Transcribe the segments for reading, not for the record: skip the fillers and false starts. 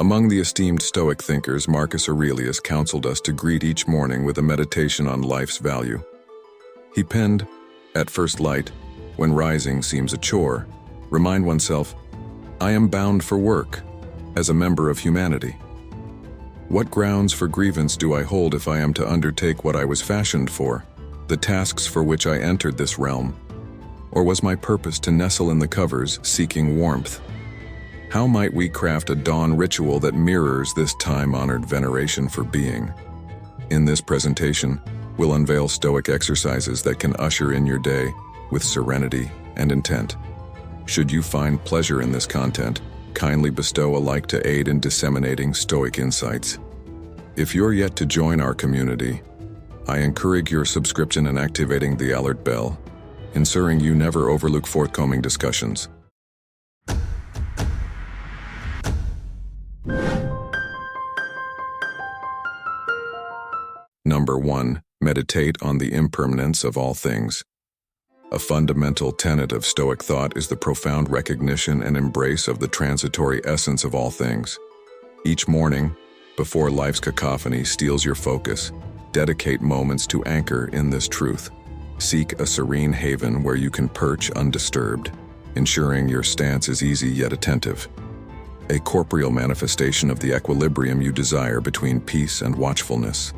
Among the esteemed Stoic thinkers, Marcus Aurelius counseled us to greet each morning with a meditation on life's value. He penned, "At first light, when rising seems a chore, remind oneself, I am bound for work, as a member of humanity. What grounds for grievance do I hold if I am to undertake what I was fashioned for, the tasks for which I entered this realm? Or was my purpose to nestle in the covers, seeking warmth? How might we craft a dawn ritual that mirrors this time-honored veneration for being?" In this presentation, we'll unveil Stoic exercises that can usher in your day with serenity and intent. Should you find pleasure in this content, kindly bestow a like to aid in disseminating Stoic insights. If you're yet to join our community, I encourage your subscription and activating the alert bell, ensuring you never overlook forthcoming discussions. Number 1. Meditate on the impermanence of all things. A fundamental tenet of Stoic thought is the profound recognition and embrace of the transitory essence of all things. Each morning, before life's cacophony steals your focus, dedicate moments to anchor in this truth. Seek a serene haven where you can perch undisturbed, ensuring your stance is easy yet attentive. A corporeal manifestation of the equilibrium you desire between peace and watchfulness.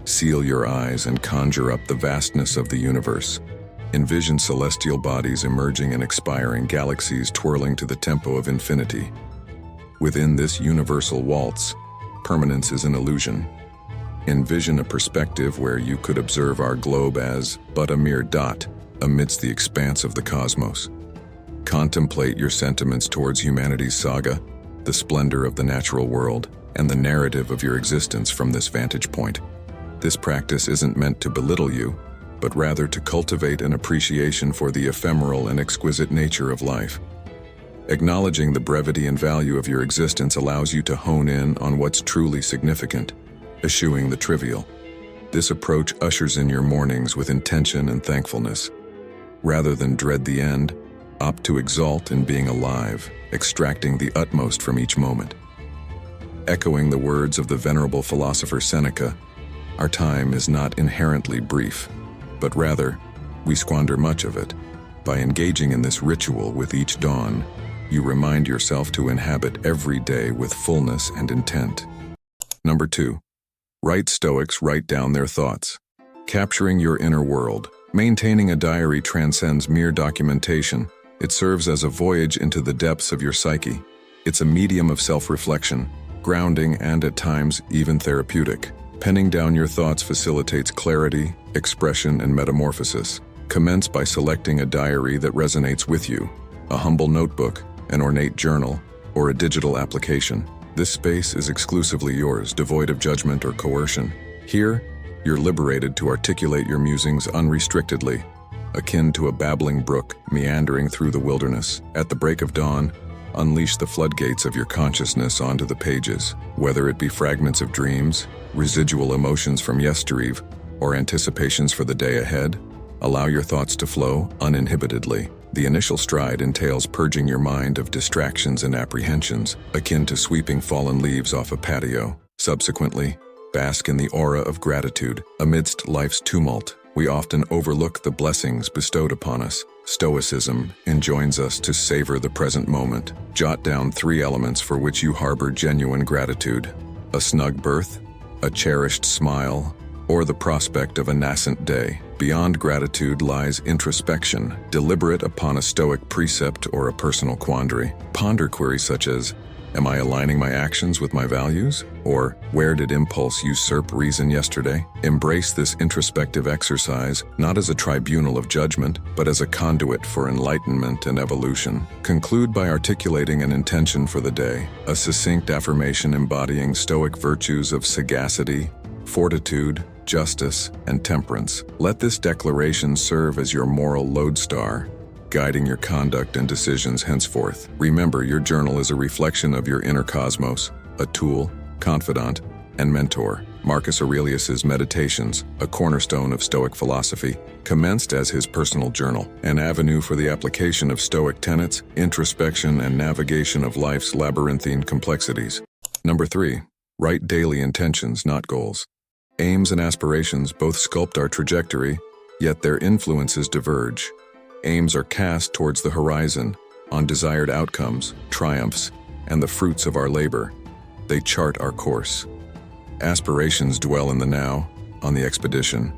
Seal your eyes and conjure up the vastness of the universe. Envision celestial bodies emerging and expiring, galaxies twirling to the tempo of infinity. Within this universal waltz, permanence is an illusion. Envision a perspective where you could observe our globe as but a mere dot amidst the expanse of the cosmos. Contemplate your sentiments towards humanity's saga, the splendor of the natural world, and the narrative of your existence from this vantage point. This practice isn't meant to belittle you, but rather to cultivate an appreciation for the ephemeral and exquisite nature of life. Acknowledging the brevity and value of your existence allows you to hone in on what's truly significant, eschewing the trivial. This approach ushers in your mornings with intention and thankfulness. Rather than dread the end, opt to exult in being alive, extracting the utmost from each moment. Echoing the words of the venerable philosopher Seneca, our time is not inherently brief, but rather, we squander much of it. By engaging in this ritual with each dawn, you remind yourself to inhabit every day with fullness and intent. Number 2. Right Stoics write down their thoughts. Capturing your inner world. Maintaining a diary transcends mere documentation. It serves as a voyage into the depths of your psyche. It's a medium of self-reflection, grounding and at times even therapeutic. Penning down your thoughts facilitates clarity, expression, and metamorphosis. Commence by selecting a diary that resonates with you, a humble notebook, an ornate journal, or a digital application. This space is exclusively yours, devoid of judgment or coercion. Here, you're liberated to articulate your musings unrestrictedly, akin to a babbling brook meandering through the wilderness. At the break of dawn, unleash the floodgates of your consciousness onto the pages, whether it be fragments of dreams, residual emotions from yestereve, or anticipations for the day ahead. Allow your thoughts to flow uninhibitedly. The initial stride entails purging your mind of distractions and apprehensions, akin to sweeping fallen leaves off a patio. Subsequently, bask in the aura of gratitude. Amidst life's tumult, we often overlook the blessings bestowed upon us. Stoicism enjoins us to savor the present moment. Jot down 3 elements for which you harbor genuine gratitude: a snug berth, a cherished smile, or the prospect of a nascent day. Beyond gratitude lies introspection, deliberate upon a Stoic precept or a personal quandary. Ponder queries such as, am I aligning my actions with my values? Or, where did impulse usurp reason yesterday? Embrace this introspective exercise not as a tribunal of judgment, but as a conduit for enlightenment and evolution. Conclude by articulating an intention for the day, a succinct affirmation embodying Stoic virtues of sagacity, fortitude, justice, and temperance. Let this declaration serve as your moral lodestar, guiding your conduct and decisions henceforth. Remember, your journal is a reflection of your inner cosmos, a tool, confidant, and mentor. Marcus Aurelius's Meditations, a cornerstone of Stoic philosophy, commenced as his personal journal, an avenue for the application of Stoic tenets, introspection, and navigation of life's labyrinthine complexities. Number 3. Write daily intentions, not goals. Aims and aspirations both sculpt our trajectory, yet their influences diverge. Aims are cast towards the horizon, on desired outcomes, triumphs, and the fruits of our labor. They chart our course. Aspirations dwell in the now, on the expedition,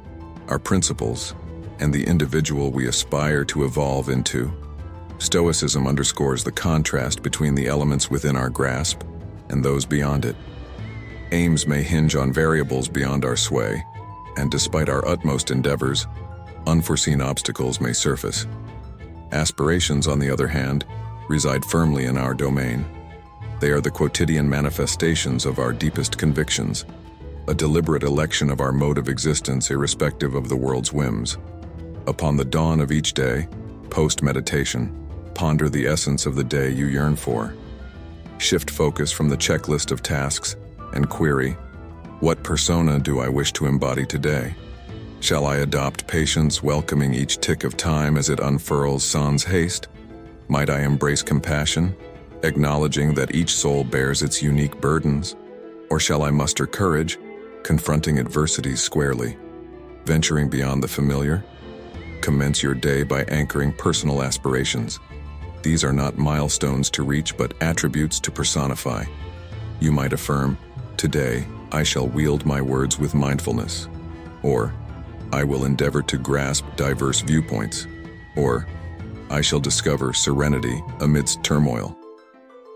our principles, and the individual we aspire to evolve into. Stoicism underscores the contrast between the elements within our grasp and those beyond it. Aims may hinge on variables beyond our sway, and despite our utmost endeavors, unforeseen obstacles may surface. Aspirations, on the other hand, reside firmly in our domain. They are the quotidian manifestations of our deepest convictions, a deliberate election of our mode of existence irrespective of the world's whims. Upon the dawn of each day, post-meditation, ponder the essence of the day you yearn for. Shift focus from the checklist of tasks and query, what persona do I wish to embody today? Shall I adopt patience, welcoming each tick of time as it unfurls sans haste? Might I embrace compassion, acknowledging that each soul bears its unique burdens? Or shall I muster courage, confronting adversities squarely, venturing beyond the familiar? Commence your day by anchoring personal aspirations. These are not milestones to reach, but attributes to personify. You might affirm, today I shall wield my words with mindfulness. Or, I will endeavor to grasp diverse viewpoints. Or, I shall discover serenity amidst turmoil.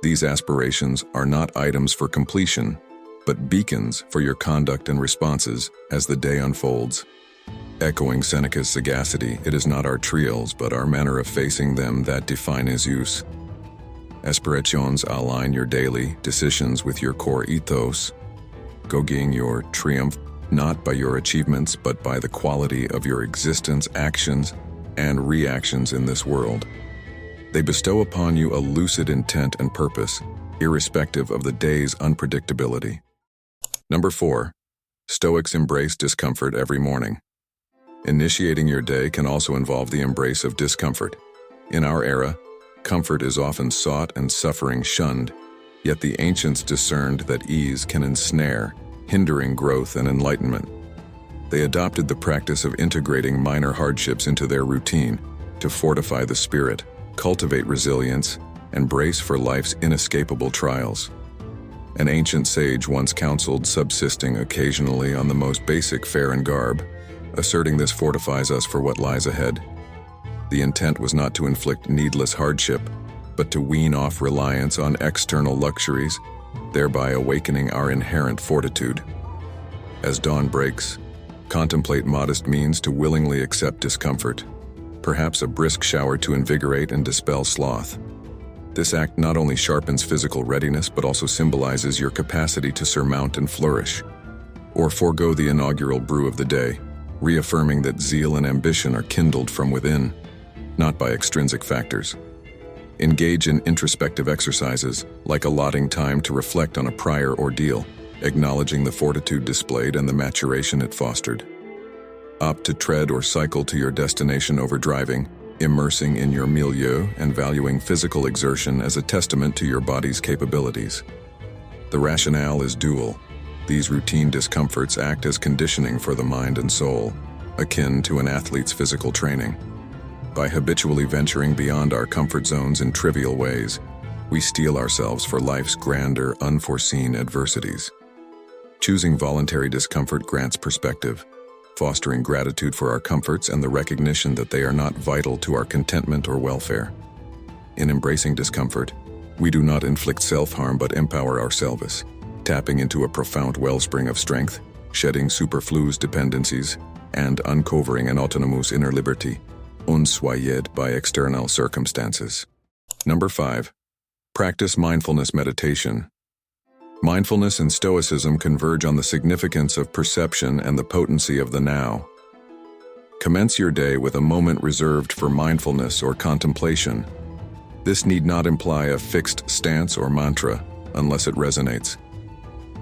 These aspirations are not items for completion, but beacons for your conduct and responses as the day unfolds. Echoing Seneca's sagacity, it is not our trials, but our manner of facing them that define his use. Aspirations align your daily decisions with your core ethos, gogging your triumph not by your achievements, but by the quality of your existence, actions, and reactions in this world. They bestow upon you a lucid intent and purpose, irrespective of the day's unpredictability. Number 4. Stoics embrace discomfort every morning. Initiating your day can also involve the embrace of discomfort. In our era, comfort is often sought and suffering shunned, yet the ancients discerned that ease can ensnare, hindering growth and enlightenment. They adopted the practice of integrating minor hardships into their routine to fortify the spirit, cultivate resilience, and brace for life's inescapable trials. An ancient sage once counseled subsisting occasionally on the most basic fare and garb, asserting this fortifies us for what lies ahead. The intent was not to inflict needless hardship, but to wean off reliance on external luxuries, thereby awakening our inherent fortitude. As dawn breaks, contemplate modest means to willingly accept discomfort, perhaps a brisk shower to invigorate and dispel sloth. This act not only sharpens physical readiness but also symbolizes your capacity to surmount and flourish. Or forego the inaugural brew of the day, reaffirming that zeal and ambition are kindled from within, not by extrinsic factors. Engage in introspective exercises, like allotting time to reflect on a prior ordeal, acknowledging the fortitude displayed and the maturation it fostered. Opt to tread or cycle to your destination over driving, immersing in your milieu and valuing physical exertion as a testament to your body's capabilities. The rationale is dual. These routine discomforts act as conditioning for the mind and soul, akin to an athlete's physical training. By habitually venturing beyond our comfort zones in trivial ways, we steel ourselves for life's grander, unforeseen adversities. Choosing voluntary discomfort grants perspective, fostering gratitude for our comforts and the recognition that they are not vital to our contentment or welfare. In embracing discomfort, we do not inflict self-harm but empower ourselves, tapping into a profound wellspring of strength, shedding superfluous dependencies, and uncovering an autonomous inner liberty, unswayed by external circumstances. Number 5. Practice mindfulness meditation. Mindfulness and Stoicism converge on the significance of perception and the potency of the now. Commence your day with a moment reserved for mindfulness or contemplation. This need not imply a fixed stance or mantra, unless it resonates.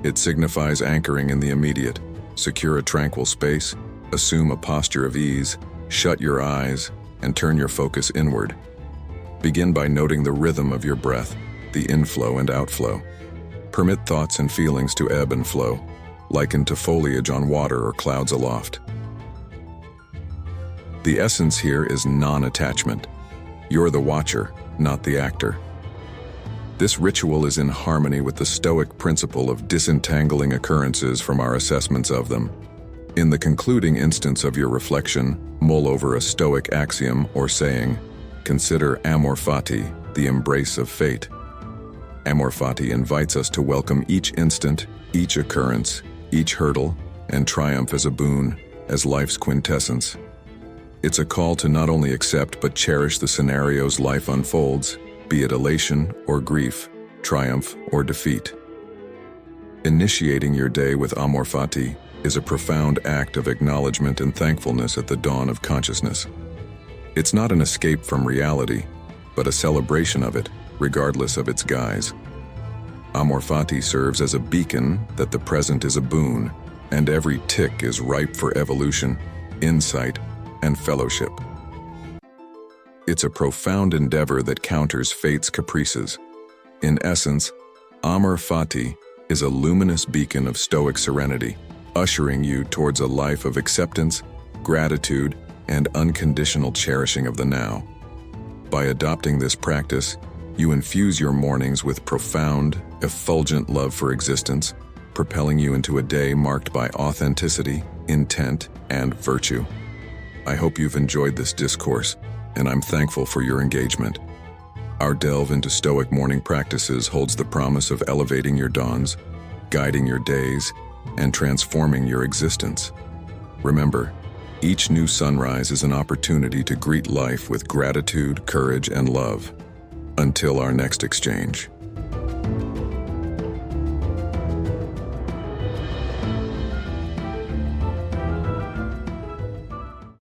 It signifies anchoring in the immediate. Secure a tranquil space, assume a posture of ease, shut your eyes, and turn your focus inward. Begin by noting the rhythm of your breath, the inflow and outflow. Permit thoughts and feelings to ebb and flow, likened to foliage on water or clouds aloft. The essence here is non-attachment. You're the watcher, not the actor. This ritual is in harmony with the Stoic principle of disentangling occurrences from our assessments of them. In the concluding instance of your reflection, mull over a Stoic axiom or saying. Consider Amor Fati, the embrace of fate. Amor Fati invites us to welcome each instant, each occurrence, each hurdle, and triumph as a boon, as life's quintessence. It's a call to not only accept but cherish the scenarios life unfolds, be it elation or grief, triumph or defeat. Initiating your day with Amor Fati is a profound act of acknowledgement and thankfulness at the dawn of consciousness. It's not an escape from reality, but a celebration of it, regardless of its guise. Amor Fati serves as a beacon that the present is a boon, and every tick is ripe for evolution, insight, and fellowship. It's a profound endeavor that counters fate's caprices. In essence, Amor Fati is a luminous beacon of Stoic serenity, ushering you towards a life of acceptance, gratitude, and unconditional cherishing of the now. By adopting this practice, you infuse your mornings with profound, effulgent love for existence, propelling you into a day marked by authenticity, intent, and virtue. I hope you've enjoyed this discourse, and I'm thankful for your engagement. Our delve into Stoic morning practices holds the promise of elevating your dawns, guiding your days, and transforming your existence. Remember, each new sunrise is an opportunity to greet life with gratitude, courage, and love. Until our next exchange.